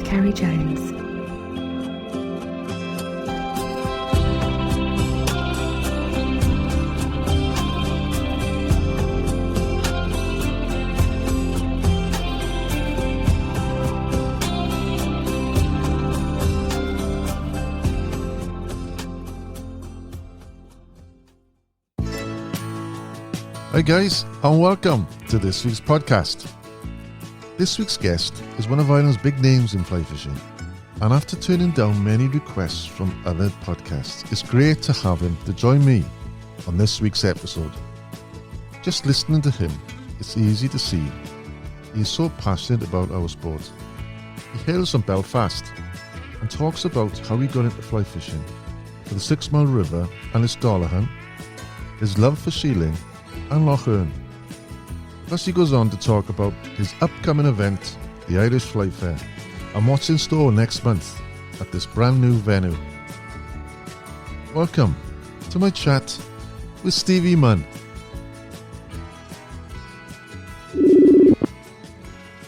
Ceri Jones. Hi guys, and welcome to this week's podcast. This week's guest is one of Ireland's big names in fly fishing, and after turning down many requests from other podcasts, it's great to have him to join me on this week's episode. Just listening to him, it's easy to see he is so passionate about our sport. He hails from Belfast and talks about how he got into fly fishing, for the 6 Mile River and its dollaghan, his love for Sheelin and Lough Erne. Plus he goes on to talk about his upcoming event, the Irish Fly Fair, and what's in store next month at this brand new venue. Welcome to my chat with Stevie Munn.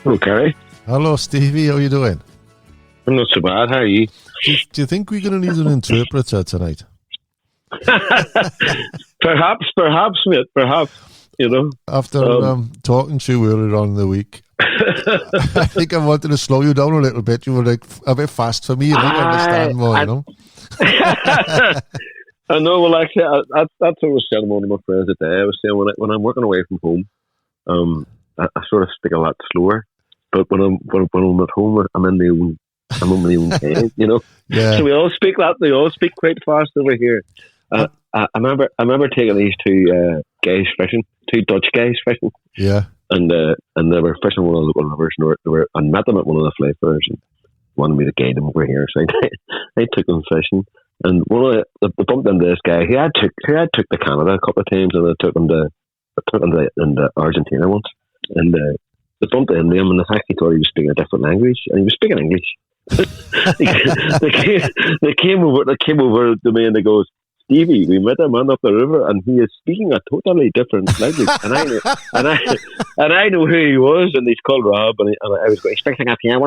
Okay. Hello Stevie, how are you doing? I'm not so bad, how are you? Do you think we're going to need an interpreter tonight? Perhaps, mate, perhaps, you know. After talking to you earlier on in the week, I think I wanted to slow you down a little bit. You were like a bit fast for me, and I understand more, you know. I know, well, actually, that's what I was saying to one of my friends today. I was saying when I'm working away from home, I sort of speak a lot slower, but when I'm at home, I'm on my own head, you know. Yeah. So we all speak quite fast over here. I remember taking these two guys fishing, two Dutch guys fishing. Yeah. And they were fishing one of the local rivers, and I met them at one of the fly fairs and wanted me to guide them over here. So I took them fishing, and they bumped into this guy. He had took to Canada a couple of times, and I took him to Argentina once, and they bumped into him, and I actually thought he was speaking a different language, and he was speaking English. they came over to me and they goes, Stevie, we met a man up the river and he is speaking a totally different language. And I know who he was, and he's called Rob, and I was going, he speaks like a piano.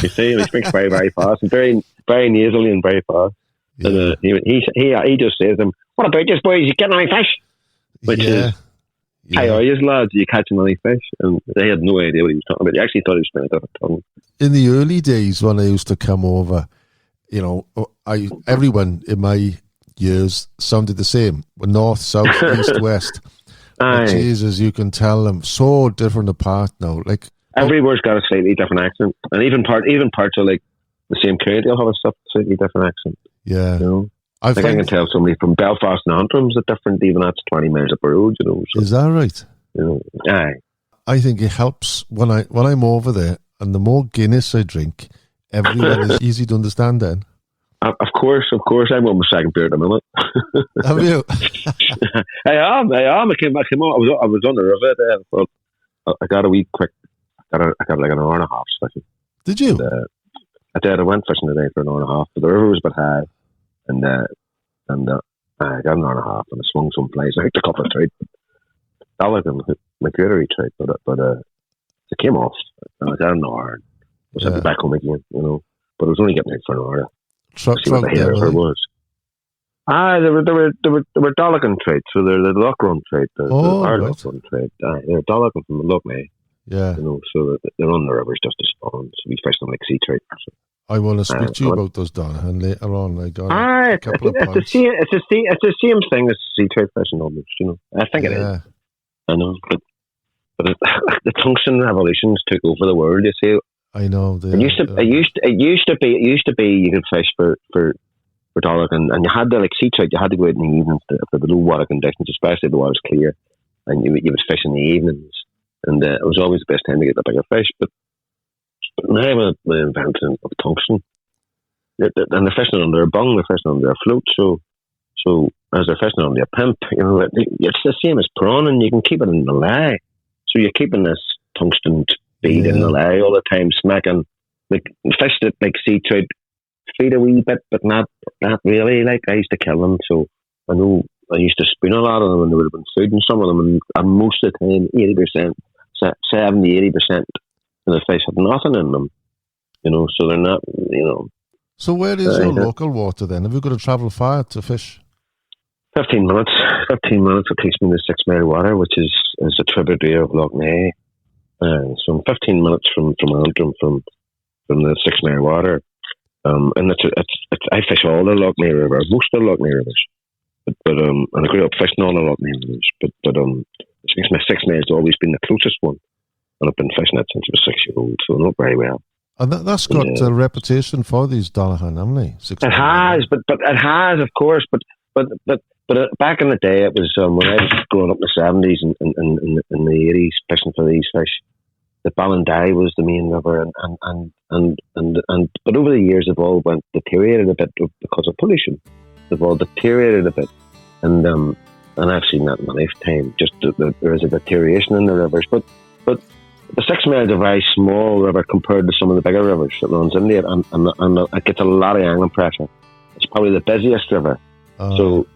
You see, he speaks very, very fast and very, very nasally and very fast. Yeah. And he just says to them, what about this, boys? You getting any fish? Which is, how are you, lads? Are you catching any fish? And they had no idea what he was talking about. They actually thought he was speaking a different tongue. In the early days when I used to come over, you know, everyone in my years sounded the same. North, south, east, west. Jesus, you can tell them so different apart now. Like every word's got a slightly different accent, and even parts of like the same county will have a slightly different accent. Yeah, you know, I can tell somebody from Belfast and Antrim's a different, even that's 20 miles up the road. You know, so, is that right? You know, I think it helps when I'm over there, and the more Guinness I drink, everyone is easy to understand then. Of course. I'm on my second beer at the minute. Have you? I am. I came on. I was on the river there. But I got a wee quick. I got like an hour and a half fishing. Did you? And, I did. I went fishing today for an hour and a half. But the river was a bit high, and I got an hour and a half, and I swung some flies. I hooked a couple of trout. I like them, my greater trout, but it came off. I got an hour. And I was heading back home again, you know. But I was only getting out for an hour. See what the hair was. They were dollaghan trout, so they're the Lough Run trout, the Lough Run trout. They're dollaghan from the Lough May. Yeah. You know, so they're on the rivers just to spawn. So we fish them like sea trout. So. I want to speak to you about those dollaghan later on. I got a couple of points. It's the same thing as sea trout fishing almost, you know. I think it is. I know, but the tungsten revolutions took over the world, you see. I know. It used to be you could fish for dollaghan, and you had to, like sea trout, you had to go out in the evenings for the low water conditions, especially if the water was clear, and you would fish in the evenings, and it was always the best time to get the bigger fish. But now with the invention of tungsten, and they're fishing under a bung, they're fishing under a float, so as they're fishing under a pimp, you know, it's the same as prawn, and you can keep it in the ley. So you're keeping this tungsten bead in the ley all the time, smacking. Like fish that like sea trout feed a wee bit, but not really. Like I used to kill them, so I know I used to spoon a lot of them, and they would have been food in some of them, and most of the time, 80%, 70-80% and the fish have nothing in them, so they're not, So where is your local water then? Have you got to travel far to fish? 15 minutes. 15 minutes it takes me to 6 Mile Water, which is a tributary of Lough Sheelin. So I'm 15 minutes from Antrim, from the 6 Mile Water. And I fish all the Lough Sheelin River, most of the Lough Sheelin rivers. But and I grew up fishing all the Lough Sheelin rivers. But my 6 Mile has always been the closest one. And I've been fishing it since I was 6-year-old, so I know it very well. And that's got a reputation for these dollaghan, haven't they? It has, but it has, of course. But back in the day, it was when I was growing up in the 70s and in the 80s, fishing for these fish. The Ballandye was the main river, and but over the years, they've all deteriorated a bit because of pollution. They've all deteriorated a bit, and I've seen that in my lifetime. Just there is a deterioration in the rivers, but the 6 Mile is a very small river compared to some of the bigger rivers that runs into it, and it gets a lot of angling pressure. It's probably the busiest river, so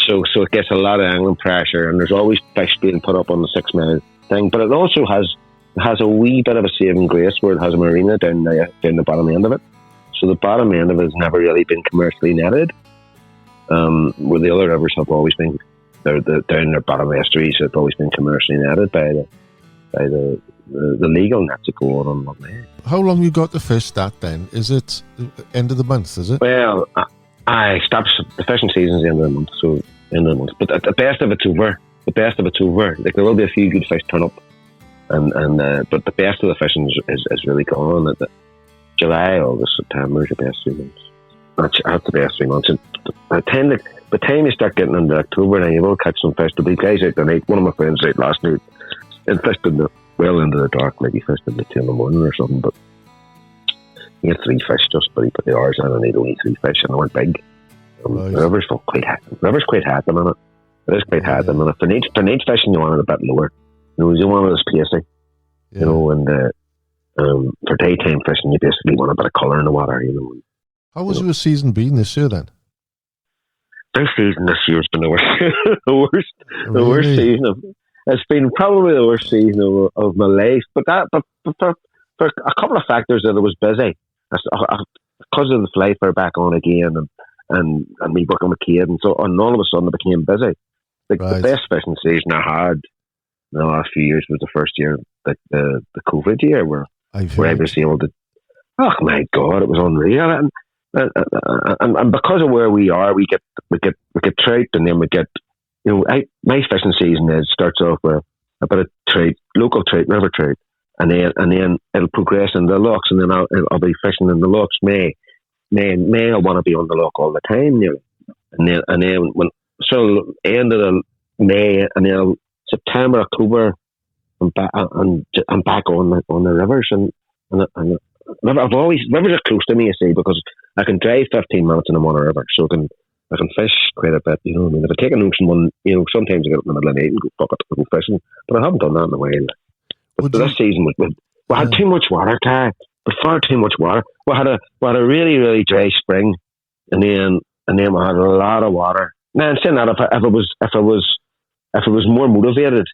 it gets a lot of angling pressure, and there's always fish being put up on the 6 Mile thing. But it also has a wee bit of a saving grace where it has a marina down the bottom end of it. So the bottom end of it has never really been commercially netted, where the other rivers have always been. They're down their bottom estuaries have always been commercially netted by the legal nets that go on Lough Sheelin. How long you got to fish that then? Is it end of the month, is it? Well, I stopped the fishing season's the end of the month, so end of the month. But at the best of it's over. Like there will be a few good fish turn up, but the best of the fishing is really gone. At July, August, September is the best 3 months. That's the best 3 months. And by the time you start getting into October, now you will catch some fish. There'll be guys out tonight. One of my friends out last night and fished well into the dark, maybe fished in the 2 in the morning or something, but he had 3 fish just, but he put the hours in and he'd only 3 fish and they weren't big. Right. The river's quite high. The river's quite high at the minute. It is quite high at the minute. For night fishing, you want it a bit lower. You want it as pacey. And for daytime fishing, you basically want a bit of colour in the water. How was your season been this year then? This season this year has been the worst. The worst season it's been probably the worst season of my life. But for a couple of factors that it was busy. Because of the fly fair back on again and me working with Kate, and all of a sudden it became busy. The best fishing season I had in the last few years was the first year, the COVID year, where I was able to. Oh my God, it was unreal, and because of where we are, we get trout, and then we get. My fishing season starts off with a bit of trout, local trout, river trout, and then it'll progress in the lochs, and then I'll be fishing in the lochs. May I want to be on the loch all the time, and then when end of the May, and then September, October, I'm back on the rivers, and I've always rivers are close to me, you see, because I can drive 15 minutes and I'm on a river, so I can fish quite a bit. You know what I mean? If I take an ocean one, sometimes I get up in the middle of the night and go fuck it, I go fishing, but I haven't done that in a while. But this season we had too much water, Kai. But far too much water. We had a really, really dry spring, and then we had a lot of water. Now, I'm saying that if I was more motivated,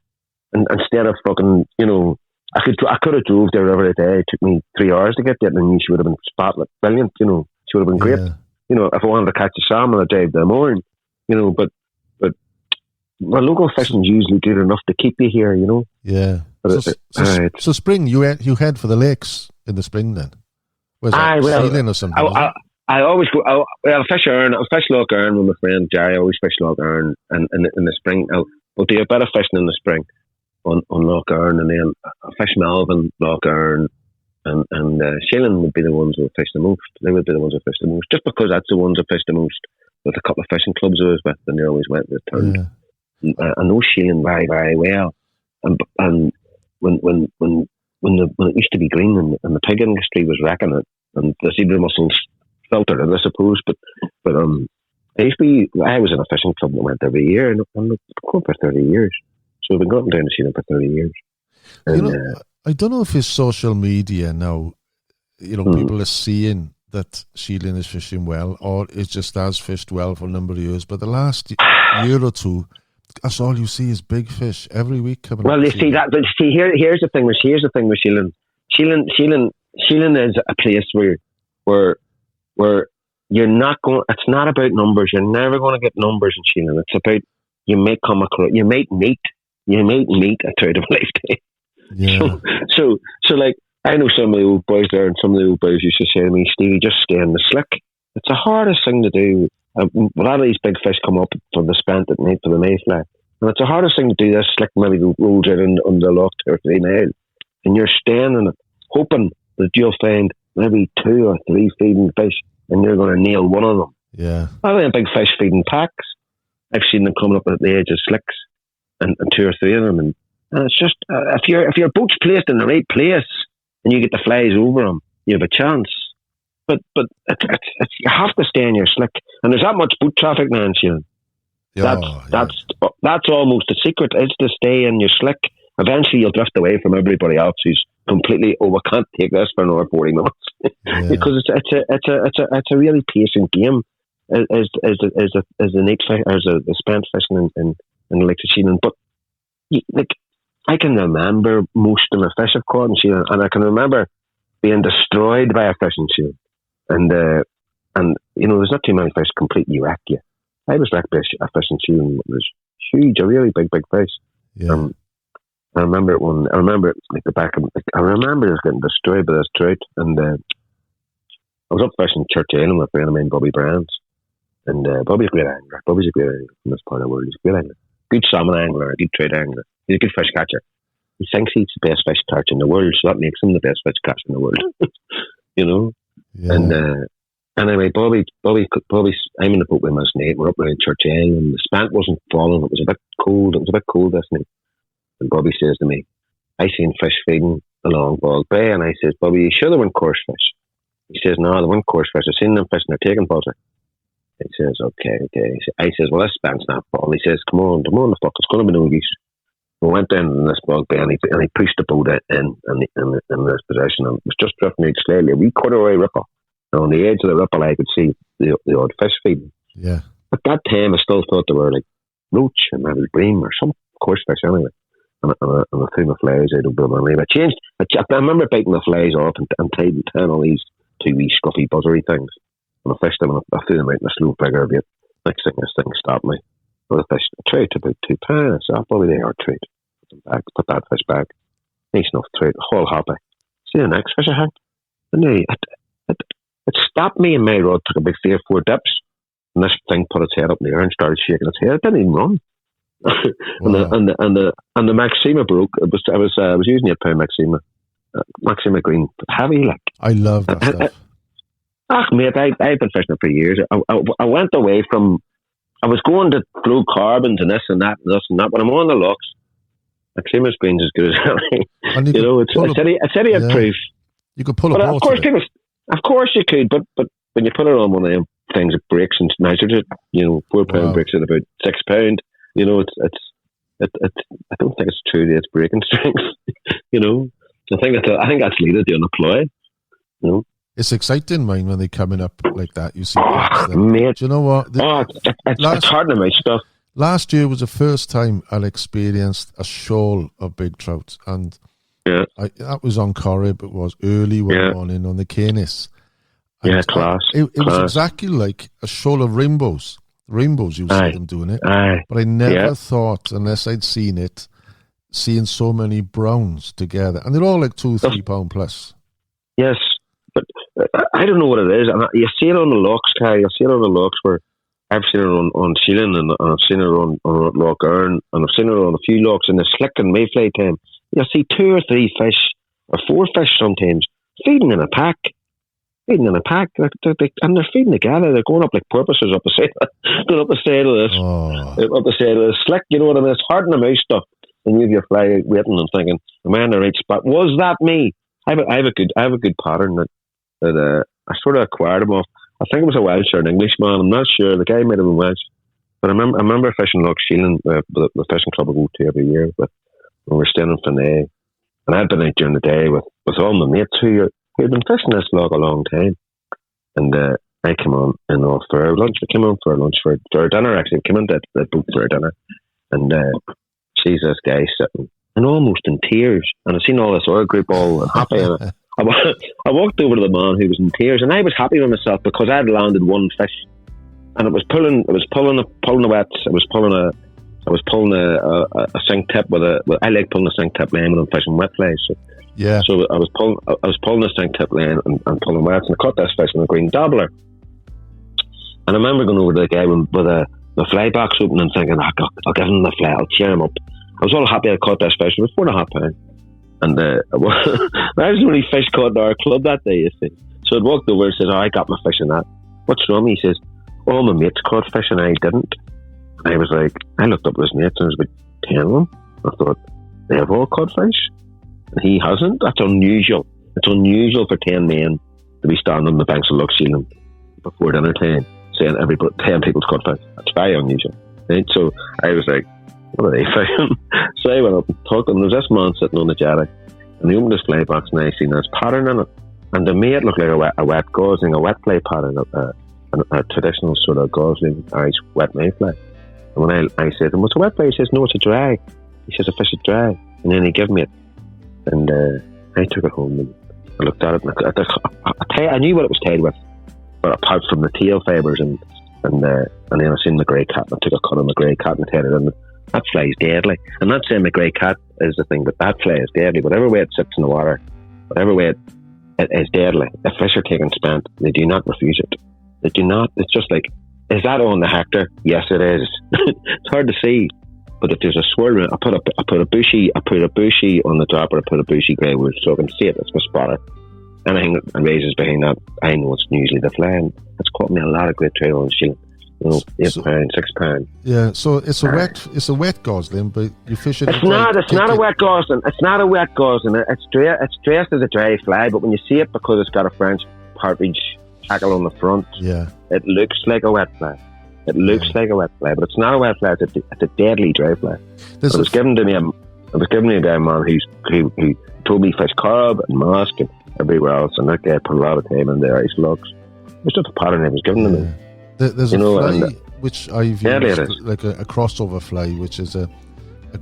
and instead of fucking, I could have drove the river today. It took me 3 hours to get there, and she would have been spotless, brilliant. She would have been great. If I wanted to catch a salmon, I'd drive them on. But local fishing's usually good enough to keep you here. Yeah. So spring, you head for the lakes in the spring then? Was that Sheelin or something? I always go. I'll fish Erne. I'll fish Lough Erne with my friend Ceri. I always fish Lough Erne, and in the spring we'll do a bit of fishing in the spring on Lough Erne, and then I'll fish Melvin, Lough Erne, and Sheelin would be the ones who would fish the most. They would be the ones who fish the most, just because that's the ones who fish the most. With a couple of fishing clubs I was with, and they always went and returned. Yeah. I know Sheelin very, very well, and when it used to be green and the pig industry was wrecking it, and the zebra mussels filtered it, I suppose. But I was in a fishing club that went every year, and I'm going for 30 years. So I've been going down to Sheelin for 30 years. And, I don't know if it's social media now. People are seeing that Sheelin is fishing well, or it just has fished well for a number of years. But the last year or two, that's all you see is big fish every week coming. Well, you see that. But here's the thing with Sheelin. Sheelin is a place where you're not going. It's not about numbers. You're never going to get numbers in Sheelin. It's about you might come across. You might meet a third of a lifetime. Yeah. So like I know some of the old boys there, and some of the old boys used to say to me, Stevie, just stay in the slick. It's the hardest thing to do. A lot of these big fish come up from the spent at night for the mayfly. And it's the hardest thing to do. This slick maybe rolls out on the loch 2 or 3 miles. And you're staying in it, hoping that you'll find maybe 2 or 3 feeding fish, and you're going to nail one of them. Yeah. A lot of them big fish feeding packs, I've seen them coming up at the edge of slicks, and 2 or 3 of them. And it's just, if your boat's placed in the right place, and you get the flies over them, you have a chance. But it's, you have to stay in your slick. And there's that much boat traffic now in Sheelin. That's almost the secret, is to stay in your slick. Eventually you'll drift away from everybody else who's completely, we can't take this for another 40 minutes. Because it's a really patient game as the neat fish, as the spent fishing in the lakes of Sheelin. But like, I can remember most of the fish I've caught in Sheelin, and I can remember being destroyed by a fish in Sheelin. And you know, there's not too many fish completely wreck you. I was wrecked by a fish in Sheelin. It was huge, a really big fish. Yeah. I remember it when I remember it like the back of I remember it was getting destroyed by this trout, and I was up fishing Church Island with a friend of mine, Bobby Brands, and Bobby's a great angler. Bobby's a great angler from this part of the world. He's a great angler, good salmon angler, a good trout angler. He's a good fish catcher. He thinks he's the best fish catcher in the world, so that makes him the best fish catcher in the world. You know. Yeah. And anyway, Bobby's I'm in the boat with my mate. We're up around Church Island. The spant wasn't falling. It was a bit cold. It was a bit cold this night. And Bobby says to me, I seen fish feeding along Bog Bay, and I says, Bobby, you sure they weren't coarse fish? He says, no, they weren't coarse fish. I've seen them fishing, they're taking butter. He says, okay. I says, well, this spant's not falling. He says, come on, the fuck, it's going to be no use. We went down in this Bog Bay, and he pushed the boat in this position, and it was just drifting out slowly, a wee corduroy ripple. And on the edge of the ripple, I could see the odd fish feeding. Yeah. At that time, I still thought they were like roach and maybe bream or some coarse fish anyway. And I threw my flies out of them. I remember biting the flies off and tying all these 2 wee scruffy buzzery things. And I fished them, and I threw them out in a slow bigger bait. Next thing, this thing stopped me. Well, I fished a trout about 2 pounds. So probably they are trout. Put that fish back. Nice enough trout, whole happy. See the next fish I had? And it stopped me, and my rod took a big 3 or 4 dips. And this thing put its head up in the air and started shaking its head. It didn't even run. Wow. and the Maxima broke. I was using the 8 pound Maxima green, heavy like. I love that stuff. Mate, I've been fishing it for years. I went away from. I was going to throw carbons and this and that and this and that. When I'm on the locks, Maxima's green's as good as any. You know, it's a proof. You could pull but a of course you could, but when you put it on one of them things, it breaks and measures it. You know, 4 pound breaks at about 6 pound. You know, it's. I don't think it's true that it's breaking strength. You know, I think that's needed to deploy. You know, it's exciting, man, when they coming up like that. You see, mate. Do you know what? It's hard to make stuff. Last year was the first time I experienced a shoal of big trout, and that was on Corrib. It was early one morning on the Canis. Class. It was exactly like a shoal of rainbows. You see them doing it. But I never thought, unless I'd seeing so many browns together. And they're all like 2-3 pound plus. Yes. But I don't know what it is. And you see it on the locks, Ceri. You see it on the locks where I've seen it on Sheelin, and I've seen it on Lough Erne, and I've seen it on a few locks in the slick and mayfly time. You see 2 or 3 fish, or 4 fish sometimes, feeding in a pack. And they're feeding together. They're going up like porpoises up the side of this slick. You know what I mean? It's hard in the mouth stuff. And you have your fly out waiting and thinking, am I in the right spot? Was that me? I have a good pattern that I sort of acquired him off. I think it was a Welsh or an Englishman. I'm not sure. The guy might have been Welsh. But I remember fishing Lough Sheelin, the fishing club I go to every year. But when we were staying in Finney, and I'd been out during the day with all my mates who had been fishing this loch a long time. And I came on for our lunch. We came on for our lunch for our dinner, actually. We came on that boat for our dinner. And sees this guy sitting. and almost in tears. And I seen all this other group all happy. And I walked over to the man who was in tears, and I was happy with myself because I had landed one fish, and it was pulling the wets. I was pulling a sink tip I like pulling a sink tip line when I'm fishing wet flies. So I was pulling a sink tip line and pulling wets, and I caught this fish in a green dabbler. And I remember going over to the guy with the fly box open and thinking, I'll give him the fly, I'll cheer him up. I was all happy I caught this fish. It was 4.5 pounds. And I was the only fish caught in our club that day, you see. So I walked over and said, I got my fish in that. What's wrong? He says, all my mates caught fish and I didn't. And I was like, I looked up at his mates and there was about 10 of them. I thought, they have all caught fish? And he hasn't? That's unusual. It's unusual for 10 men to be standing on the banks of Lough Sheelin before dinner time saying 10 people's caught fish. That's very unusual. Right? So I was like, what are they fishing? So I went up and talked, and there was this man sitting on the jetty, and he opened his fly box, and I seen this pattern in it, and to me it looked like a wet gosling, a wet fly pattern, a traditional sort of gosling Irish wet mayfly. And when I said to him, what's a wet fly? He says, no, it's a drag. He says, a fish is drag. And then he gave me it, and I took it home and I looked at it, and I knew what it was tied with, but apart from the tail fibres and then I seen the grey cat, and I took a cut on the grey cat and tied it in. That fly is deadly. I'm not saying the grey cat is the thing, but that fly is deadly. Whatever way it sits in the water, whatever way it is deadly. If fish are taken spent, they do not refuse it. They do not. It's just like, is that on the hector? Yes, it is. It's hard to see, but if there's a swirl, I put a bushy on the dropper. I put a bushy grey wood so I can see it. It's my spotter. Anything that raises behind that, I know it's usually the fly. And it's caught me a lot of great trail on Sheelin. £8, £6. Yeah, so it's a wet gosling, but you fish it. It's not a wet gosling. It's not a wet gosling. It's dressed as a dry fly, but when you see it, because it's got a French partridge tackle on the front, it looks like a wet fly. It looks like a wet fly, but it's not a wet fly. It's a deadly dry fly. It was given to me by a man who told me fish carb and mask and everywhere else, and that guy put a lot of time in the Irish lugs. It's just a pattern he was given to me. There's a fly which I've used, like a crossover fly, which is a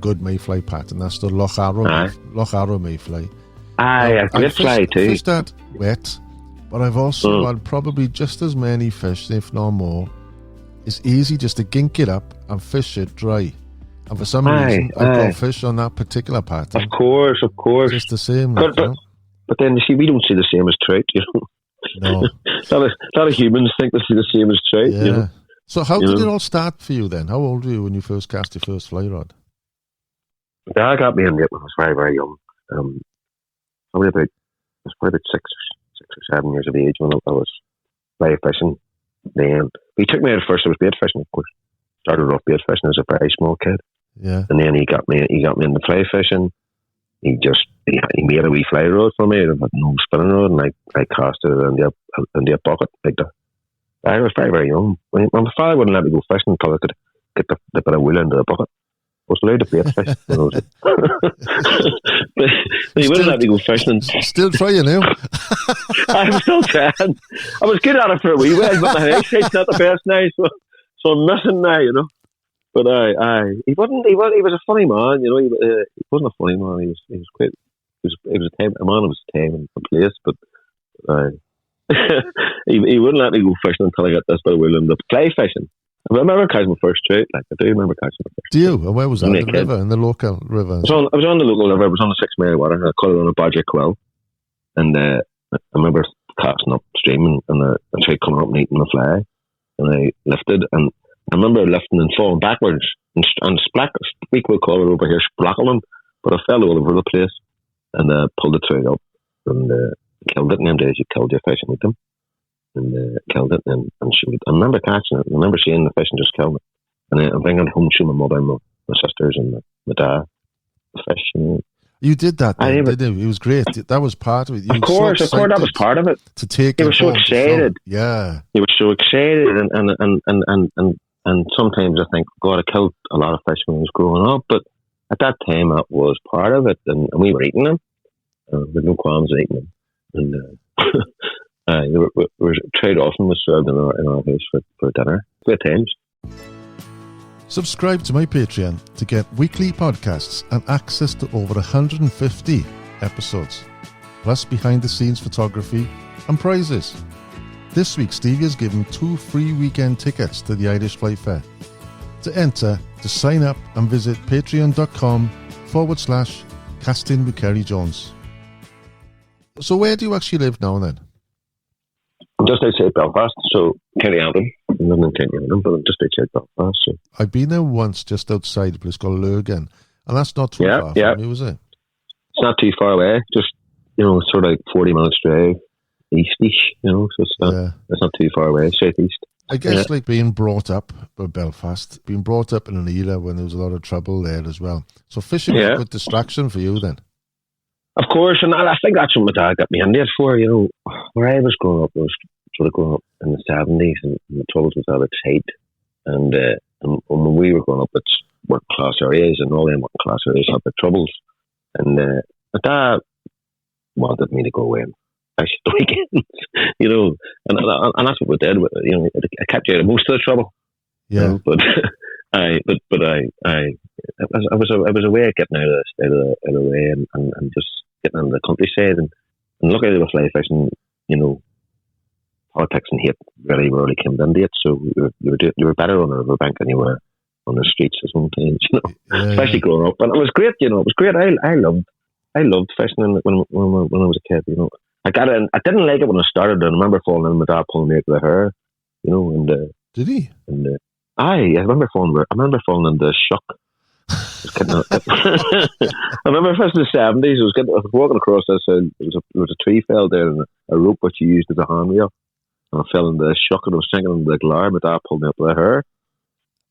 good mayfly pattern. That's the Lough Arrow mayfly. A great fly too. I fished that wet, but I've also had probably just as many fish, if not more. It's easy just to gink it up and fish it dry. And for some reason, I've got fish on that particular pattern. Of course. Just the same. But then, you see, we don't see the same as trout, you know. No. a lot of humans think they see the same as trout, you know. So how did it all start for you then? How old were you when you first cast your first fly rod? Dad got me into it when I was very, very young. Probably about 6 or 7 years of age when I was fly fishing. Then he took me out first. I was bait fishing, of course. Started off bait fishing as a very small kid. Yeah. And then he got me into fly fishing. He made a wee fly rod for me, no spinning rod, and I cast it in the bucket like that. I was very, very young. My father wouldn't let me go fishing until I could get the bit of wool into the bucket. I was allowed to bait fish when I was but he wouldn't let me go fishing. Still trying now. I'm still trying. I was good at it for a wee while, but my eyesight's not the best now, so I'm missing now, you know. But he was a funny man, you know. He wasn't a funny man. He was quite. He was a man who was tame and place, but he wouldn't let me go fishing until I got this bit of wool and the fly fishing. I remember catching my first trout. Like I do remember catching my first. Do you? And where was that? In the river, in the local river. I was on the local river. I was on the 6 mile water. And I caught it on a badger quill, and I remember casting upstream and I tried coming up and eating my fly, and I lifted and. I remember lifting and falling backwards and we could call it over here splackling, but I fell all over the place and pulled the trout up and killed it. In them days, you killed your fish and eat them, and killed it and showed it. I remember catching it. I remember seeing the fish and just killing it. And I'm bringing it home to my mother and my sisters and my dad, the fish. And you did that, then, didn't you? It was great. That was part of it. Of course, that was part of it. To take. He was so excited. Yeah, he was so excited, and sometimes I think, God, I killed a lot of fish when I was growing up, but at that time that was part of it, and we were eating them. With no qualms eating them, and trade often was served in our house for dinner. Good times. Subscribe to my Patreon to get weekly podcasts and access to over 150 episodes, plus behind the scenes photography and prizes. This week, Stevie has given 2 free weekend tickets to the Irish Fly Fair. To enter, to sign up and visit patreon.com/casting with Ceri Jones. So where do you actually live now then? I'm just outside Belfast, so County Antrim. I'm not in County Antrim, but I'm just outside Belfast. So. I've been there once, just outside a place called Lough, and that's not too far from you, is it? It's not too far away. Just, sort of like 40 minutes drive east-ish, so it's not too far away, south-east. I guess like being brought up by Belfast, being brought up in an era when there was a lot of trouble there as well. So fishing was a good distraction for you then? Of course, and I think that's what my dad got me into it for, where I was growing up, I was sort of growing up in the 70s and the troubles was at its height. And when we were growing up, it's working class areas and all them working class areas had the troubles. And my dad wanted me to go away and fish the weekends, and that's what we did. It kept you out of most of the trouble. Yeah. But I was a way of getting out of the way and just getting into the countryside and looking at the fly fishing, politics and hate very rarely came into it. So you were better on a riverbank than you were on the streets sometimes, especially growing up. And it was great, it was great. I loved fishing when I was a kid, I didn't like it when I started, and I remember falling in, my dad pulling me out of the hair, and did he? And I remember falling in the shock. I remember first in the 70s, I was walking across this, there was a tree fell there and a rope which you used as a handrail, and I fell in the shock and I was sinking into the gloire. My dad pulled me up with the hair.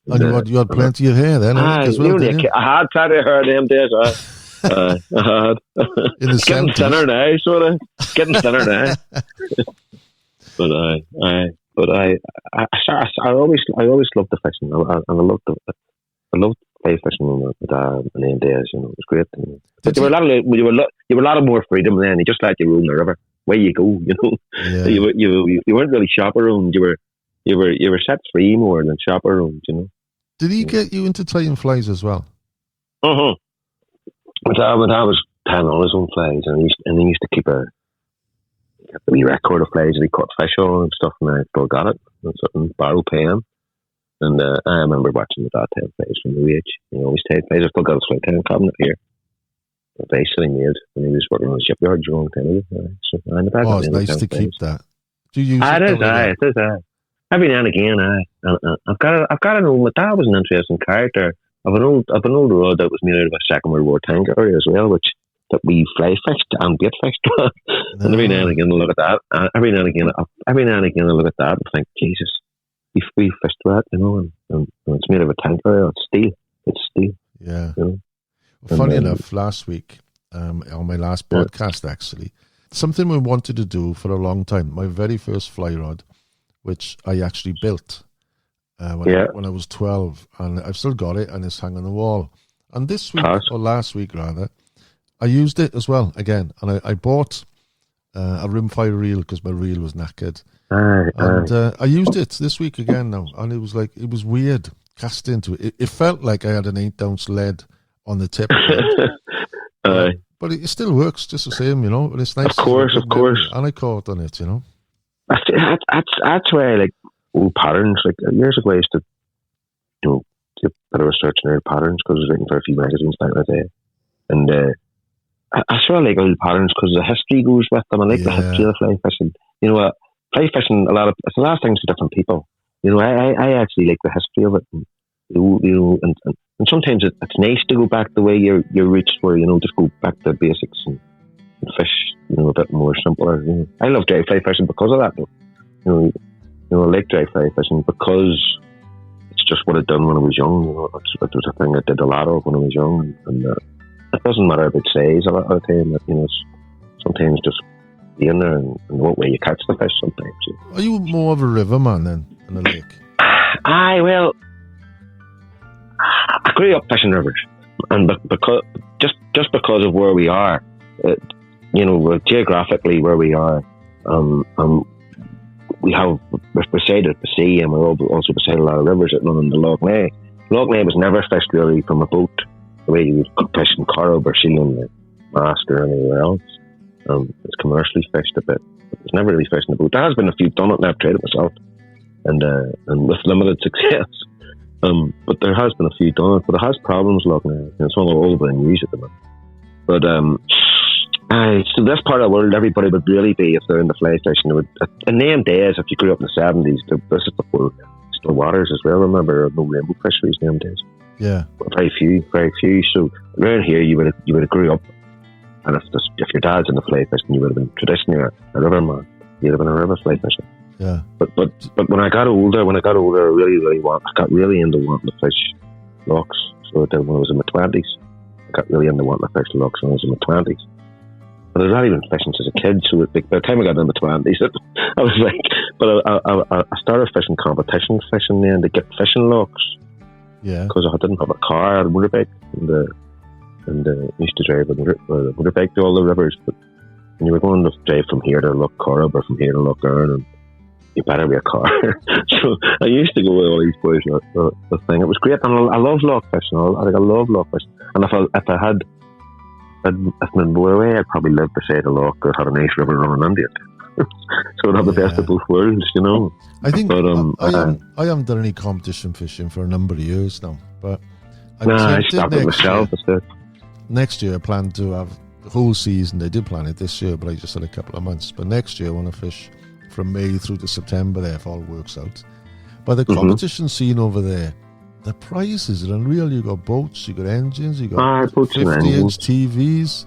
And you had plenty of hair then, as well, didn't you? I had plenty of hair them days, I had. In the getting 70s. thinner now, sort of. Getting thinner now. But I always loved the fishing, and I loved fly fishing with my dad and them days. It was great. But you were a lot of more freedom then. You just let you roam the river where you go. Yeah. You weren't really chaperoned. You were set free more than chaperoned. Did he get you into tying flies as well? My dad was tying all his own flies, and he used to keep a wee record of flies that he caught fish on and stuff, and I still got it. And something barrel pan. And I remember watching my dad tie flies from the age. He always tied flies. I still got his fly tying cabinet here. A vase that he made when he was working on the shipyard a long time ago. So, it's nice to keep that. Do you use it? It is. Every now and again, I've got to know. My dad was an interesting character. I've an old rod that was made out of a Second World War tank area as well, that we fly fished and bait fished. And every now and again I look at that. Every now and again I look at that and think, Jesus, we fished that, and it's made of a tank area. It's steel. Yeah. Well, funny enough, last week on my last podcast, actually, something we wanted to do for a long time. My very first fly rod, which I actually built. When I was 12, and I've still got it, and it's hung on the wall. And this week, or last week rather, I used it as well again, and I bought a rimfire reel because my reel was knackered, and I used it this week again now, and it was weird cast into it. It felt like I had an 8-ounce lead on the tip, but it still works just the same, And it's nice. Of course, and I caught on it, That's why I like old patterns. Like years ago, I used to do a bit of research on old patterns because I was writing for a few magazines back in the day, and I sort of like old patterns because the history goes with them. I like the history of fly fishing. Fly fishing it's a lot of things to different people. I actually like the history of it. And sometimes it's nice to go back the way your roots were. Just go back to basics and fish. A bit more simpler. I love dry fly fishing because of that. Though. I like dry fly fishing because it's just what I'd done when I was young. It was a thing I did a lot of when I was young, and it doesn't matter about size a lot of the time. It's sometimes just being there and what way you catch the fish. Sometimes. Are you more of a riverman than a lake? I grew up fishing rivers, and because of where we are, geographically where we are, we're beside the sea, and we're also beside a lot of rivers that run in the Lough. Lough Neagh was never fished really from a boat the way you would fish in Corrib or Sheelin or Master or anywhere else. It's commercially fished a bit. It's never really fished in a boat. There has been a few done it, and I've tried it myself, and with limited success. But there has been a few done it, but it has problems, Lough Neagh. It's one all over the news at the moment. But so this part of the world, everybody would really be, if they're in the fly fishing, in them days, if you grew up in the 70s, this is before still waters as well. Remember, no rainbow fisheries in them days. Yeah, very few. So around here, you would have grew up, and if your dad's in the fly fishing, you would have been traditionally a river man. You'd have been a river fly fishing. Yeah. But when I got older, I got really into wanting to fish lochs. So then when I was in my 20s, I got really into wanting to fish lochs when I was in my 20s. But I'd already been fishing since a kid, so by the time I got into my 20s, I was like, but I started fishing competition fishing then to get fishing lochs. Yeah. Because I didn't have a car, I had a motorbike, and used to drive a motorbike to all the rivers. But when you were going to drive from here to Lough Corrib or from here to Lough Erne, and you better be a car. So I used to go with all these boys. The thing, it was great, and I love loch fishing. I love loch fishing, and if I had been away, I'd probably live beside a loch or had a nice river running under it. So I'd have the best of both worlds, you know. I think I haven't done any competition fishing for a number of years now, but I stopped it myself. Next year I plan to have the whole season. They did plan it this year, but I just had a couple of months. But next year I want to fish from May through to September there, if all works out. But the competition scene over there, the prizes are unreal. You got boats, you got engines, you got 50-inch TVs.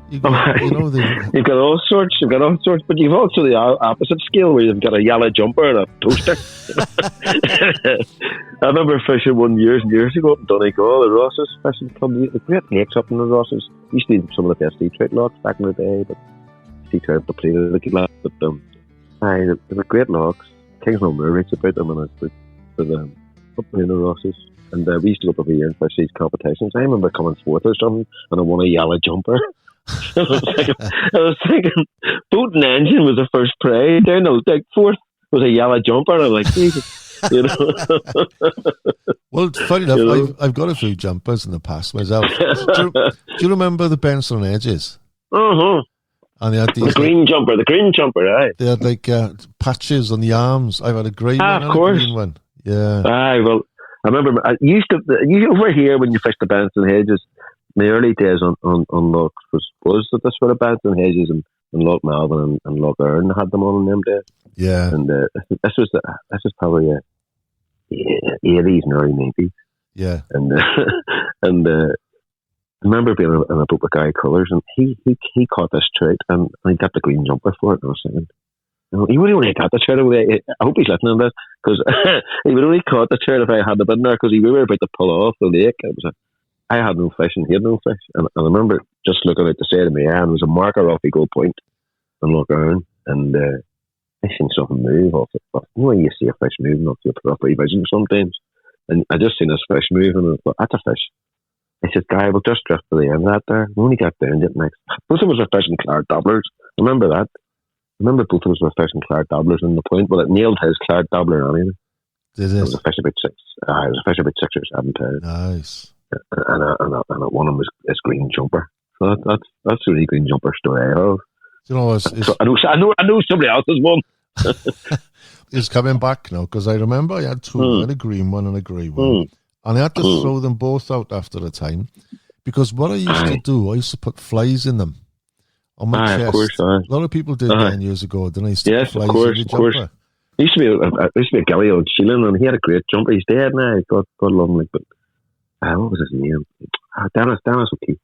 You've got all sorts. But you've also the opposite scale where you've got a yellow jumper and a toaster. I remember fishing one years ago up in Donegal, the Rosses fishing club. The great lakes up in the Rosses. Used to be some of the best sea trout lochs back in the day, but sea trout depleted a good lot. But they were great lochs. Kingsmill Moor writes about them, and up in the Rosses. And we used to go up every year and fish these competitions. I remember coming fourth or something, and I won a yellow jumper. I was thinking, boat and engine was the first prize. Then fourth was a yellow jumper, and I'm like, Jesus, you know. Well, funny enough, I've got a few jumpers in the past myself. Do you remember the Benson edges? And they had these the green jumper, right? They had patches on the arms. I've had a green one and a green one. Yeah. Well, I remember I used to over here when you fished the Benson hedges. My early days on lochs was that this were the Benson hedges and Lough Melvin and Lough Erne had them on in them days. Yeah. And this was probably 80s and early 90s. Yeah. And I remember being in a boat with Guy Colours, and he caught this trout and he got the green jumper for it. And I was thinking, he would only got the trout away. I hope he's listening to this, because he would only caught the trout if I had been there, because we were about to pull off the lake. I had no fish and he had no fish. And I remember just looking out the side of my eye, and there was a marker off Eagle Point in Lough Erne, and I seen something move off it. But you know when you see a fish moving off your property vision sometimes? And I just seen this fish moving, and I thought, that's a fish. I said, Guy, we'll just drift to the end of that there. We only got down to it next. Both of us were fishing claret dobblers. Remember that? Both of us were fishing claret dobblers in the point, but it nailed his claret dobbler anyway. Did it? It was a fish about 6 or 7 pounds. Nice. And one of them was his green jumper. So that's the really green jumper story I have. You know, I know somebody else's one. It's coming back now, because I remember I had two, I had a green one and a grey one, and I had to throw them both out after a time, because what I used to do, I used to put flies in them on my chest. Of course, a lot of people did 10 years ago. Then I used to put flies in the jumper. There used to be a Gilly Lough Sheelin, and he had a great jumper. He's dead now. God love him. But what was his name? Dennis O'Keefe.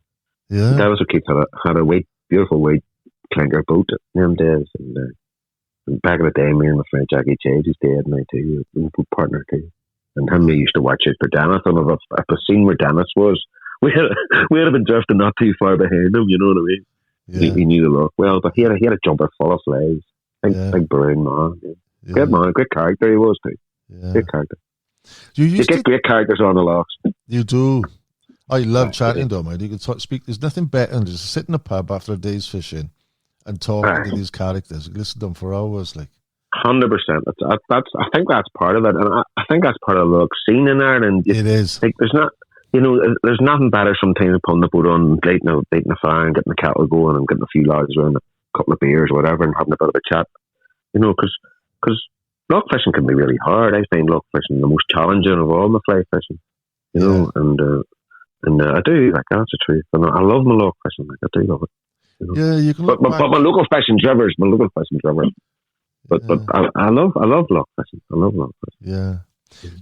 Yeah. Dennis O'Keefe had a beautiful white clinker boat in them days. And back in the day, me and my friend Jackie Chase, he's dead now too. We were partner too. And him, we used to watch it for Dennis. And if I seen where Dennis was, we'd have been drifting not too far behind him. You know what I mean? Yeah. He knew the look well, but he had a jumper full of flies. Big brown man. Yeah. Great man, great character he was too. Yeah. Great character. You get great characters on the lochs. You do. I love chatting to him. You can speak. There's nothing better than just sit in a pub after a day's fishing and talking to these characters. Listen to them for hours. 100%. That's. I think that's part of it, and I think that's part of the Lough scene in Ireland. It is. Like, there's nothing better sometimes than putting the boat on, lighting a fire, and getting the kettle going, and getting a few lads around, a couple of beers or whatever, and having a bit of a chat. Because lough fishing can be really hard. I find lough fishing the most challenging of all the fly fishing. And I do, like, that's the truth. And I love my lough fishing. Like, I do love it. Yeah, you can. But my local fishing's rivers. But I love lough fishing. I love lough fishing. Yeah.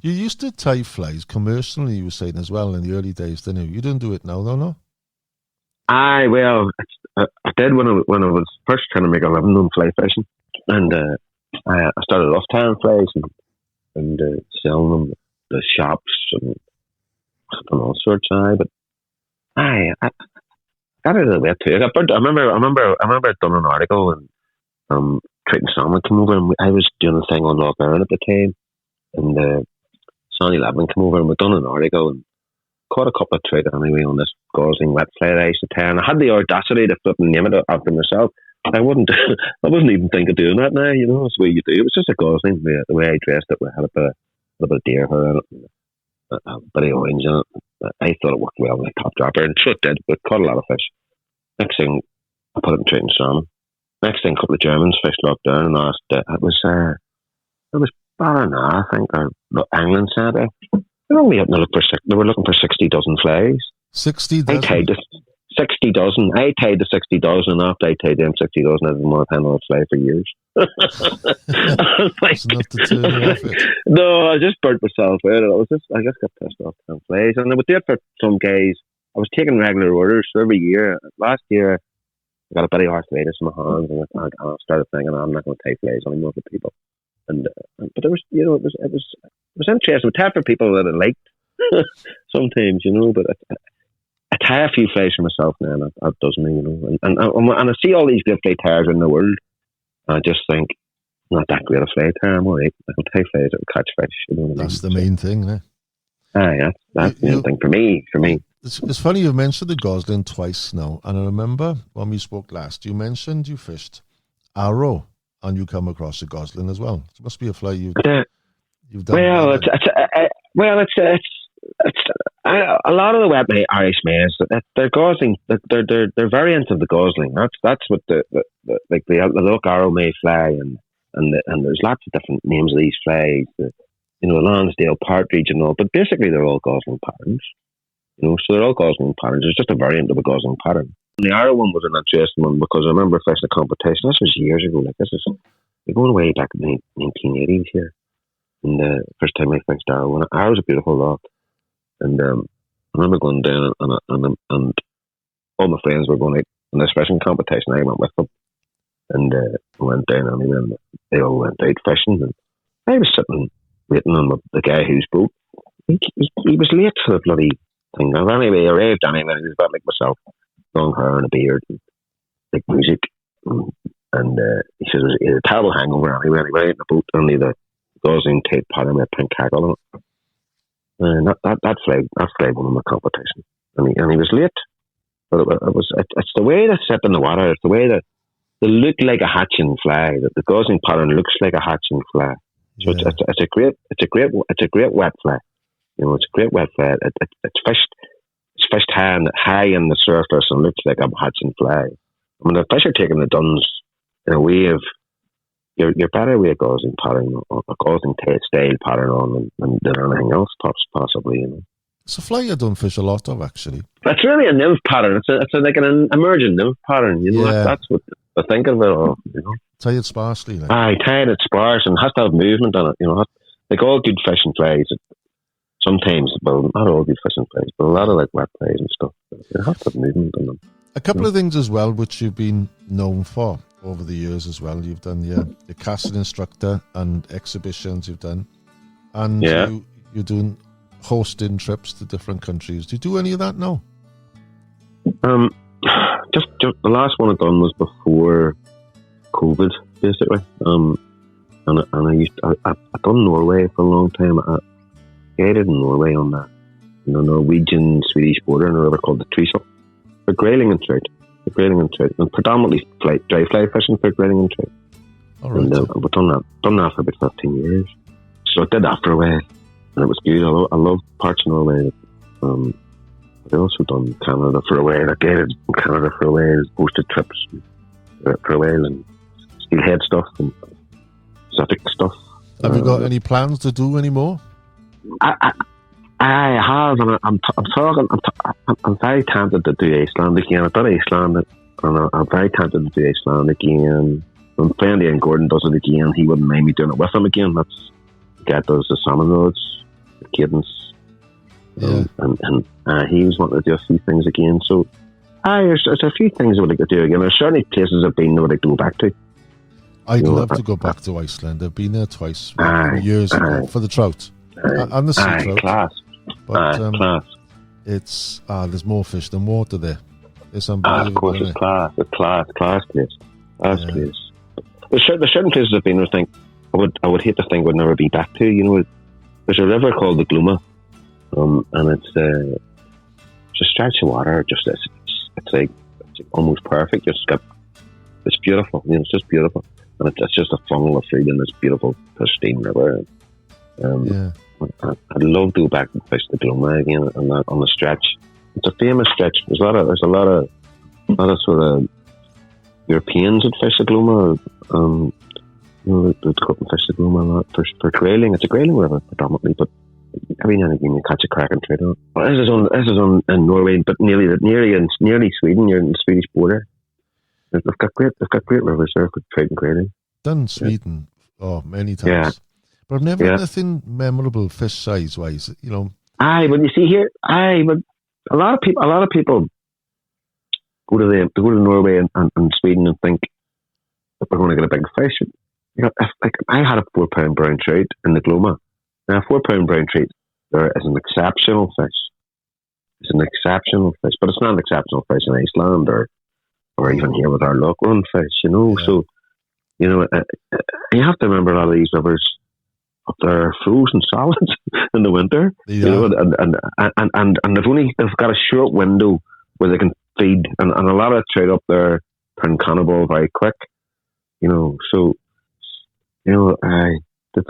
You used to tie flies commercially, you were saying, as well, in the early days, didn't you? You don't do it now, though, no? I did when I was first trying to make a living on fly fishing. And I started off tying flies and selling them at the shops and all sorts. But I got it a little bit too. I remember I'd done an article, and Triton Salmon came over, and I was doing a thing on Lough Erne at the time, and Sonny Lavin came over, and we'd done an article and caught a couple of trout anyway on this gosling wet fly that I used to tie, and I had the audacity to flip and name it after myself. I wasn't even thinking of doing that now. It's the way you do. It was just a gosling. The way I dressed it, we had a bit of deer hair in it, a bit of orange in it. I thought it worked well in a top dropper, and sure it did. We caught a lot of fish. Next thing, I put it in Triton Salmon. Next thing, a couple of Germans fished Lough Erne, and asked. It was Ballina, I think, or England Centre. They were only up to look for they were looking for 60 dozen flies. 60 dozen. I tied 60 dozen. I tied the 60 dozen, and after I tied them 60 dozen, I didn't want to handle a fly for years. It's enough to turn you off it. No, I just burnt myself out. I just got pissed off on flies, and I would do it for some guys. I was taking regular orders every year. Last year, I got a bit of arthritis in my hands, and I started thinking, I'm not going to tie flies anymore for people. But it was interesting. We tie for people that I liked sometimes, But I tie a few flies for myself now, and that does me, And I see all these good fly tiers in the world, and I just think, I'm not that great a fly tier. I'm alright. I can tie flies that will catch fish. That's the main thing, eh? That's the main thing for me. It's funny you mentioned the gosling twice now, and I remember when we spoke last, you mentioned you fished arrow, and you come across a gosling as well. It must be a fly you've done. Well, it's a lot of the wet Irish maize. They're gosling. They're variants of the gosling. That's what the Lough arrow may fly, and there's lots of different names of these flies. The Lansdale partridge and all, but basically they're all gosling patterns. So they're all gosling patterns. It's just a variant of a gosling pattern. The arrow one was an interesting one because I remember fishing a competition. This was years ago. We're going way back in the 1980s here. And the first time I fished arrow, and arrow's a beautiful loch. And I remember going down, and all my friends were going out in this fishing competition. I went with them, and I went down anyway, and they all went out fishing. And I was sitting waiting on the guy whose boat. He was late for the bloody thing. Anyway, I arrived anyway. He was about like myself, long hair and a beard, and big music. And he said he had a terrible hangover anyway. He went out in the boat, only the gosling tape pattern with a pink cackle on it. And that flag won him the competition. And he was late. But it's the way they sit in the water, it's the way that they look like a hatching fly. The gosling pattern looks like a hatching fly. So yeah. It's a great wet fly. It's a great wet fly. It's fished high in the surface and looks like a hatching fly. I mean, the fish are taking the duns in a way of you're better with a gosling pattern or a gosling style pattern on than anything else, possibly. It's a fly I don't fish a lot of, actually. It's really a nymph pattern. It's like an emergent nymph pattern. That's what I think of it all. Tie it sparsely. Tie it sparse and has to have movement on it. Like all good fishing flies. Sometimes, well, not all good fishing flies, but a lot of like wet flies and stuff. It has to have movement on them. A couple of things as well, which you've been known for over the years as well. You've done your casting instructor and exhibitions you've done. And you're doing hosting trips to different countries. Do you do any of that now? Just the last one I've done was before COVID, basically. And I've done Norway for a long time. I guided in Norway on the Norwegian-Swedish border in a river called the Trysil for grayling and trout. And predominantly dry fly fishing for grayling and trout. All right. And we've done that for about 15 years. So I did that for a while, and it was good. I love parts of Norway. I also done Canada for a while. I guided in Canada for a while, hosted trips for a while, and steelhead stuff and Pacific stuff. Have you got any plans to do any more? I have, and I'm very tempted to do Iceland again. I've done Iceland, and I'm very tempted to do Iceland again. When friendly and Gordon does it again, he wouldn't mind me doing it with him again. That's the guy does the salmon roads, the cadence. Yeah. And he was wanting to do a few things again. So, there's a few things I would like to do again. There's certainly places I've been I would like to go back to. I'd love to go back to Iceland. I've been there twice, years ago, for the trout and the sea trout. Class. But class. It's there's more fish than water there. It's unbelievable. Of course, it's class. It's class place. Class place. There's certain places I've been. I think I would hate to think would never be back to. You know, there's a river called the Gluma. And it's a stretch of water. Just it's like almost perfect. It's beautiful. You know, it's just beautiful, and it's just a funnel of food in this beautiful pristine river. I'd love to go back and fish the Gluma again on the stretch. It's a famous stretch. There's a lot of sort of Europeans that fish the Gluma. You know, they'd go up and fish the Gluma a lot for grayling. It's a grayling river predominantly, but every now and again you catch a crack and trade on. Well, this is on in Norway, but nearly Sweden. You're in the Swedish border. They've got great rivers there for trading grayling. Done Sweden, many times. But I've never had anything memorable fish size wise. You know. But you see here, but a lot of people go to Norway and Sweden and think that they're going to get a big fish. You know, I had a 4 pound brown trout in the Gloma. Now, a 4 pound brown trout there is an exceptional fish. It's an exceptional fish, but it's not an exceptional fish in Iceland or even here with our local fish, you know. Yeah. So, you know, you have to remember a lot of these rivers up there are frozen solid in the winter, you know, and they've got a short window where they can feed, and a lot of trout up there turn cannibal very quick, you know. So, you know, they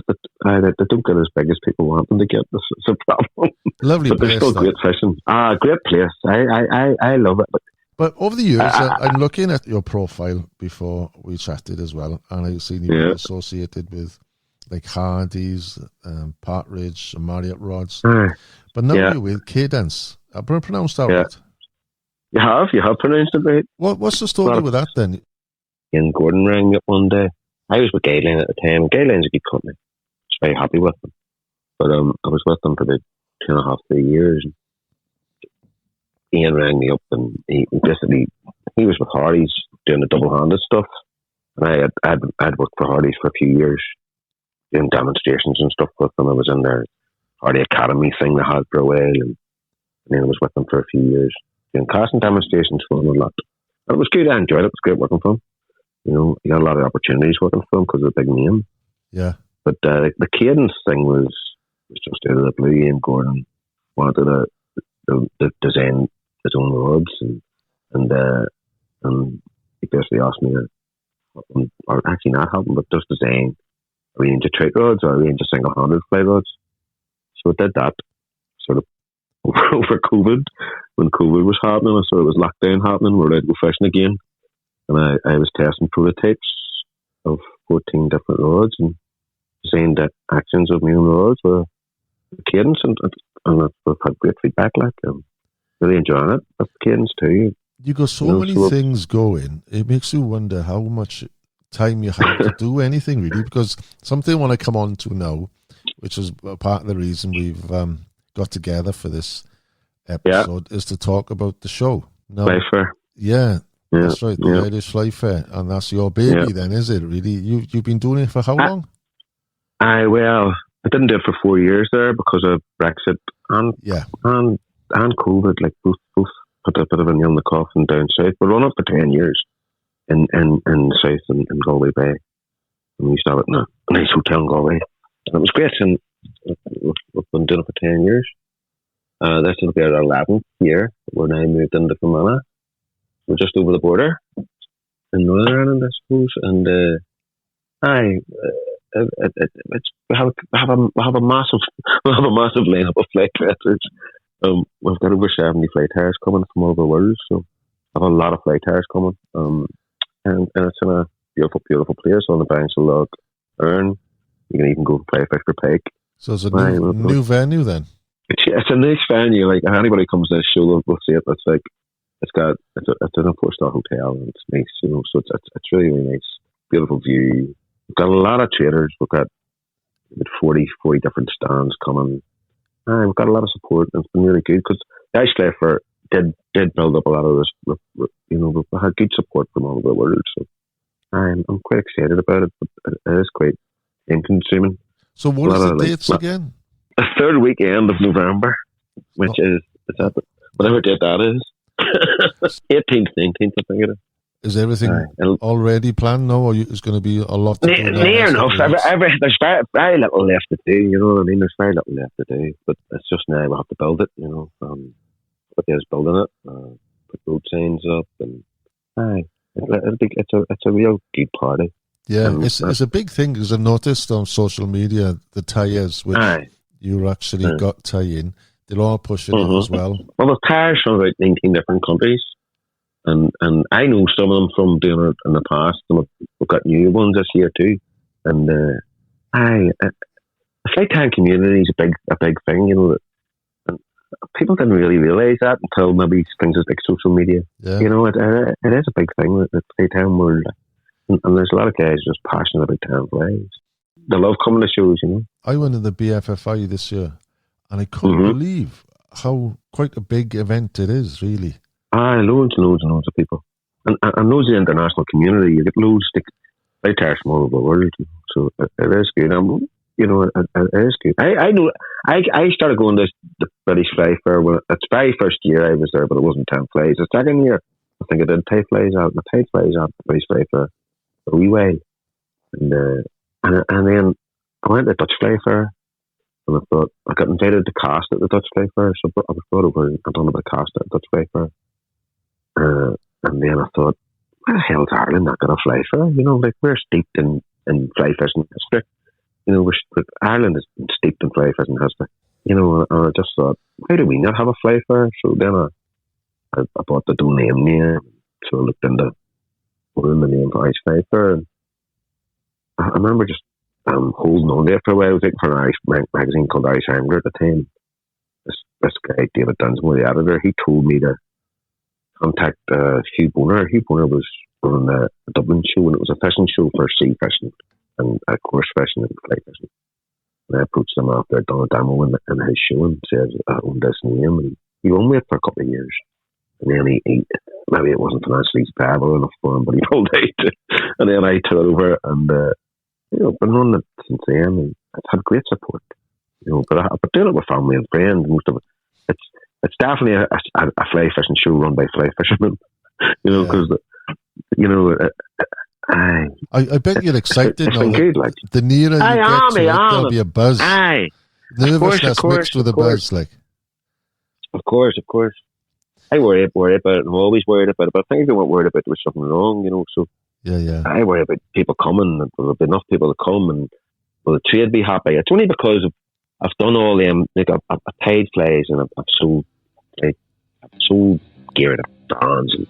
don't get as big as people want them to get. That's a problem. Lovely but place. They're still great fishing. Great place. I love it. But over the years, I'm looking at your profile before we chatted as well, and I've seen you been associated with like Hardy's, Partridge, and Marriott rods. But now you're with Cadence. I pronounced that right. You have pronounced it right. What's the story with that then? Ian Gordon rang me up one day. I was with Gayline at the time. Gayline's a good company. I was very happy with them. But I was with them for about 2.5, 3 years. Ian rang me up, and he was with Hardy's doing the double-handed stuff. And I'd worked for Hardy's for a few years, doing demonstrations and stuff with them. I was in their Hardy Academy thing they had for a while, and then I was with them for a few years, doing casting demonstrations for them a lot. And it was good. I enjoyed it. It was great working for them. You know, you got a lot of opportunities working for them because of the big name. Yeah. But the Cadence thing was just out of the blue. Ian Gordon wanted to design his own rods, and he basically asked me to, or actually not help him, but just design a range of trout rods or a range of single-handed fly rods. So I did that sort of over COVID, when COVID was happening, and so it was lockdown happening. We were allowed to go fishing again. And I was testing prototypes of 14 different rods and designed the actions of my own rods with Cadence, and I've had great feedback. Like, I'm really enjoying it with Cadence too. You got so many things going, it makes you wonder how much time you have to do anything really, because something I want to come on to now, which is part of the reason we've got together for this episode, is to talk about the show. Now, Fly Fair. That's right, the Irish Fly Fair, and that's your baby then, is it really? You've been doing it for how long? I didn't do it for 4 years there because of Brexit and COVID, like both put a bit of a nail in the coffin down south. We're running it for 10 years in south in Galway Bay. And we used to have it in a nice hotel in Galway. And it was great, and we've been doing it for 10 years. This will be our 11th year. We're now moved into Fermanagh. We're just over the border in Northern Ireland, I suppose. And We have a massive lineup of flight testers. We've got over 70 flight testers coming from all over the world, so I have a lot of flight testers coming. And it's in a beautiful place on the banks of Lough Erne. You can even go and play fish for pike. So it's a new venue then? It's a nice venue. Like, if anybody comes to this show, will see it. It's like it's an a 4-star hotel, and it's nice, you know. So it's really nice, beautiful view. We've got a lot of traders. We've got 40 different stands coming. We've got a lot of support, and it's been really good because the Ice Fly Fair did build up a lot of this. You know, we had good support from all over the world. So I'm quite excited about it. But it is quite time-consuming. So what is the dates again? The third weekend of November, which is that whatever date that is. 18th, 19th, I think it is. Is everything already planned now, or is going to be a lot to do? Near enough. There's very little left to do, you know what I mean? There's very little left to do, but it's just now we have to build it, you know. But there's building it, put road signs up, and it's a real good party. Yeah, it's a big thing because I've noticed on social media the tyres which you actually got tie in. They're all pushing it as well. Well, the tyres from about 19 different countries. And I know some of them from doing it in the past, and we've got new ones this year too. And the flight time community is a big thing, you know. And people didn't really realise that until maybe things like social media. Yeah. You know, it is a big thing, the flight time world. And there's a lot of guys just passionate about time flies. They love coming to shows, you know. I went to the BFFI this year, and I couldn't believe how quite a big event it is, really. Loads and loads of people. And loads of the international community. You get loads of flight testers from all over the world. So it is good. You know, it is good. I know. I started going to the British Fly Fair when it's very first year I was there, but it wasn't 10 flies. The second year, I think I did 10 flies out. The 10 flies out the British Fly Fair a wee while. And then I went to the Dutch Fly Fair. And I thought, I got invited to cast at the Dutch Fly Fair, so I was brought over and done a bit of cast at the Dutch Fly Fair. And then I thought, where the hell's Ireland not got a fly fair? You know, like, we're steeped in fly fishing history. You know, Ireland is steeped in fly fishing history. You know, and I just thought, why do we not have a fly fair? So then I bought the domain name, so I looked into the name for Ice Fly Fair. And I remember just holding on there for a while. I was looking for an Irish magazine called Irish Angler at the time. This guy, David Dunsmore, the editor, he told me to contact Hugh Boner. Hugh Boner was running a Dublin show, and it was a fishing show for sea fishing and course fishing and fly fishing. And I approached him after I'd done a demo in his show and said I owned this name, and he owned it for a couple of years. And then he maybe it wasn't financially viable enough for him, but he pulled out. And then I took it over, and you know, been running it since then, and I've had great support. You know, but I've been doing it with family and friends. Most of it, it's definitely a fly fishing show run by fly fishermen. You know, because you know, I bet you're excited. It's been good, like the nearer you get to it, there'll be a buzz. Nervousness mixed with a buzz, like. Of course. I worry about it. I'm always worried about it. But I think I weren't worried about there was something wrong, you know. So yeah. I worry about people coming, and there'll be enough people to come, and will the trade be happy? It's only because I've done all them. Like I've paid flies, and I've sold gear to brands, and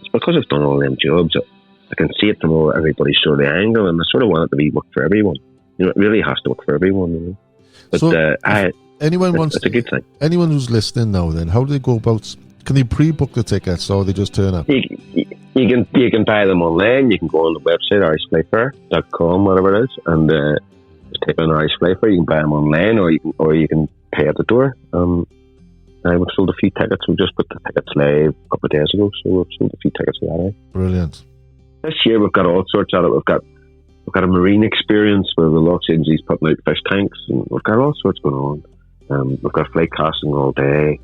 it's because I've done all them jobs that I can see it from everybody's sort of angle, and I sort of want it to work for everyone. You know, it really has to work for everyone. You know, but so it's a good thing. Anyone who's listening now, then how do they go about? Can they pre-book the tickets, or they just turn up? You can buy them online. You can go on the website irishflyfair.com, whatever it is, and just type in Irish Fly Fair. You can buy them online, or you can pay at the door. We've sold a few tickets. We just put the tickets live a couple of days ago, so we've sold a few tickets for that. Brilliant. This year we've got all sorts of it. We've got a marine experience where the Lough Sheelin's putting out fish tanks, and we've got all sorts going on. We've got flight casting all day.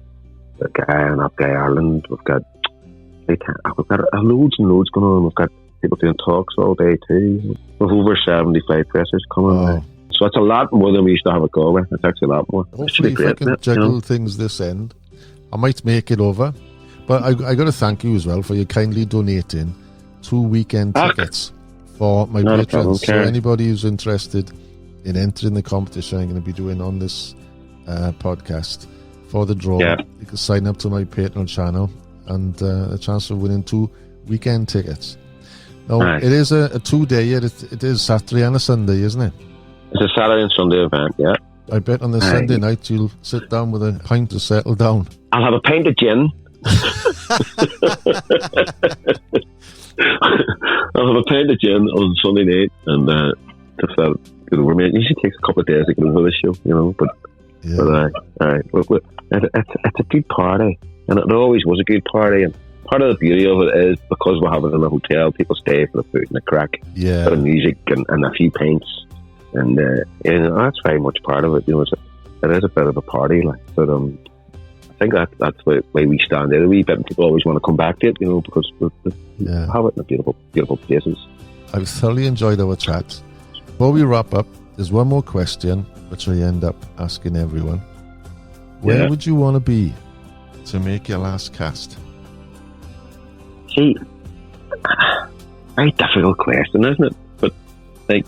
A guy in Up Guy Ireland. We've got loads and loads going on. We've got people doing talks all day too. We've over 70 flight testers coming. Wow. So it's a lot more than we used to have at Galway. It's actually a lot more. Hopefully, if I can juggle things this end, I might make it over. But I got to thank you as well for your kindly donating 2 weekend tickets for my Not a patrons. problem, So Karen. anybody who's interested in entering the competition I'm going to be doing on this podcast for the draw, you can sign up to my Patreon channel and a chance of winning 2 weekend tickets. Now, it is a 2-day. It is Saturday and a Sunday, isn't it? It's a Saturday and Sunday event, yeah. I bet on the Sunday night you'll sit down with a pint to settle down. I'll have a pint of gin. I'll have a pint of gin on Sunday night and just get over me. It usually takes a couple of days to get over the show, you know, but look, it's a good party, and it always was a good party, and part of the beauty of it is because we're having it in a hotel, people stay for the food and the crack, a bit of music and a few pints, and you know, that's very much part of it. You know, it is a bit of a party, like, but I think that's why we stand out a wee bit, and people always want to come back to it, you know, because we have it in beautiful, beautiful places. I've thoroughly enjoyed our chat. Before we wrap up, there's one more question which I end up asking everyone. Where would you want to be to make your last cast? See, very difficult question, isn't it? But like,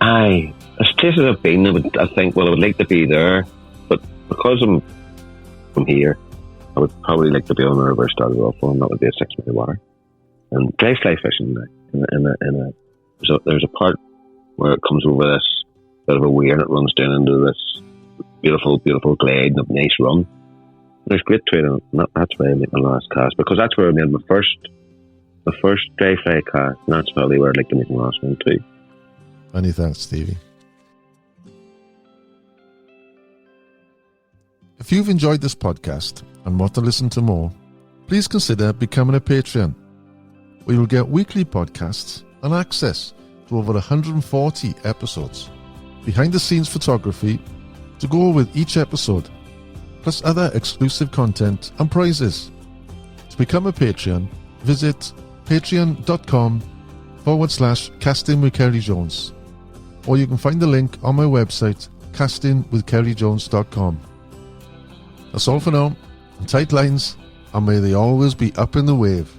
as places I've been, I think, well, I would like to be there, but because I'm from here, I would probably like to be on the river I started off on. That would be a 6 mile water, and dry fly fishing. There's a part where it comes over this bit of a weir and it runs down into this beautiful, beautiful glade and a nice run. There's great training, and that's where I make my last cast, because that's where I made my first dry fly cast, and that's probably where I'd like to make my last one too. Many thanks, Stevie. If you've enjoyed this podcast and want to listen to more, please consider becoming a Patreon, where you'll get weekly podcasts and access to over 140 episodes, behind-the-scenes photography to go with each episode, plus other exclusive content and prizes. To become a Patreon, visit patreon.com/casting with Ceri Jones, or you can find the link on my website, castingwithcerijones.com. That's all for now. And tight lines, and may they always be up in the wave.